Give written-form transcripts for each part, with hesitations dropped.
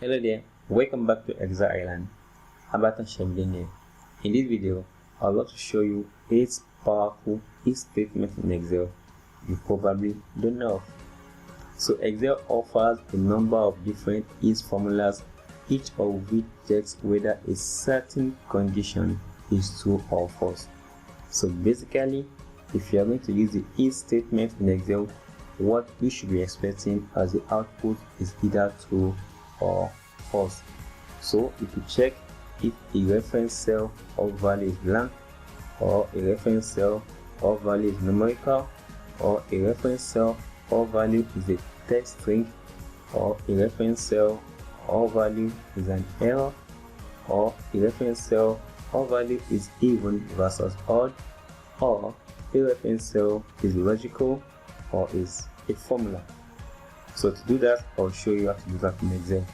Hello there, welcome back to Excel Island. Abatan Sheriffdeen here. In this video, I would like to show you 8 powerful if statements in Excel you probably don't know of. So Excel offers a number of different if formulas, each of which checks whether a certain condition is true or false. So basically, if you are going to use the if statement in Excel, what you should be expecting as the output is either true or false. So if you check if a reference cell or value is blank, or a reference cell or value is numerical, or a reference cell or value is a text string, or a reference cell or value is an error, or a reference cell or value is even versus odd, or a reference cell is logical or is a formula. So to do that, I'll show you how to do that in Excel.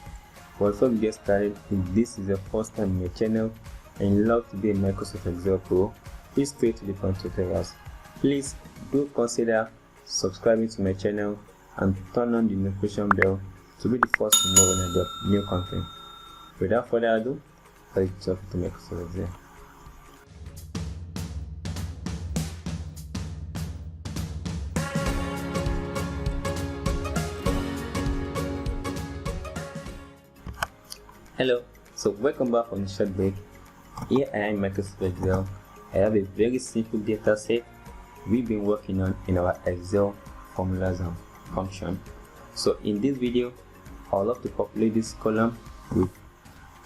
But before we get started, if this is your first time in your channel and you love to be a Microsoft Excel Pro, please stay to the front tutorials. Please do consider subscribing to my channel and turn on the notification bell to be the first to know when I drop new content. Without further ado, let's jump into Microsoft Excel. Hello, so welcome back from the short break. Here I am in Microsoft Excel. I have a very simple data set we've been working on in our Excel formulas and function. So in this video, I would love to populate this column with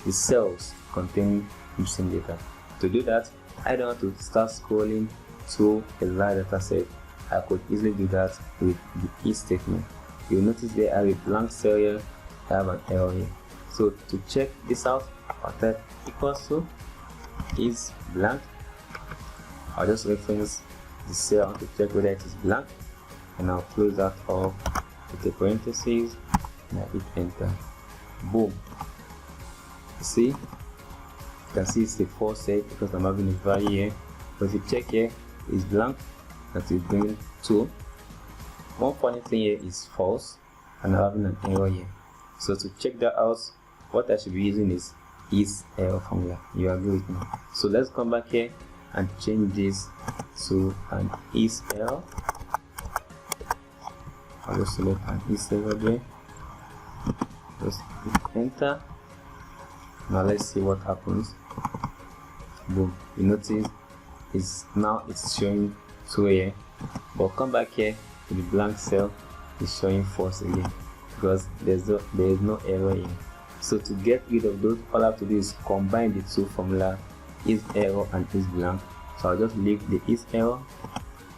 the cells containing missing data. To do that, I don't want to start scrolling through a large data set. I could easily do that with the if statement. You'll notice there I have a blank cell here, I have an error here. So to check this out, I'll type equals to is blank. I'll just reference the cell to check whether it is blank, and I'll close that off with a parenthesis and I hit enter. Boom. See, you can see it's a false set because I'm having a value here. But if you check here, it's blank, that is bringing 2. One funny thing here is false, and I'm having an error here. So to check that out, what I should be using is error formula. You agree with me? So let's come back here and change this to an is error. I'll just select an is error there. Just hit enter. Now let's see what happens. Boom. You notice it's showing 2 here. But come back here to the blank cell, it's showing false again because there is no error here. So to get rid of those, all I have to do is combine the two formula, is error and is blank. So I'll just leave the is error.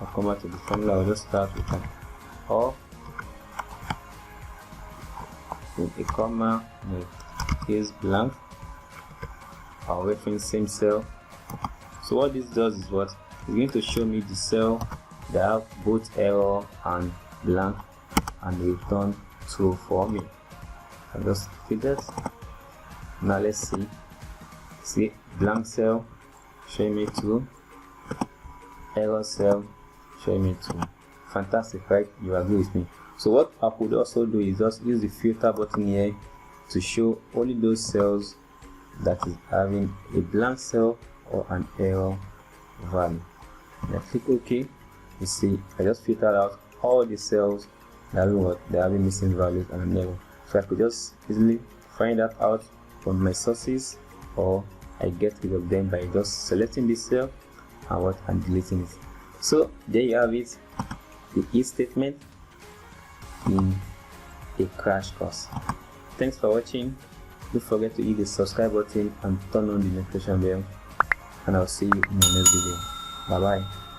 I'll come back to the formula. I'll just start with an or with a comma with is blank. I'll reference same cell. So what this does is what it's going to show me the cell that have both error and blank and return true for me. I'll just fit that. Now let's see blank cell showing me 2, error cell showing me 2. Fantastic, right? You agree with me? So what I could also do is just use the filter button here to show only those cells that is having a blank cell or an error value. Then click OK. You see I just filtered out all the cells that are having missing values and an error. So I could just easily find that out from my sources, or I get rid of them by just selecting this cell and deleting it. So there you have it, the if statement in a crash course. Thanks for watching. Don't forget to hit the subscribe button and turn on the notification bell, and I'll see you in the next video. Bye bye.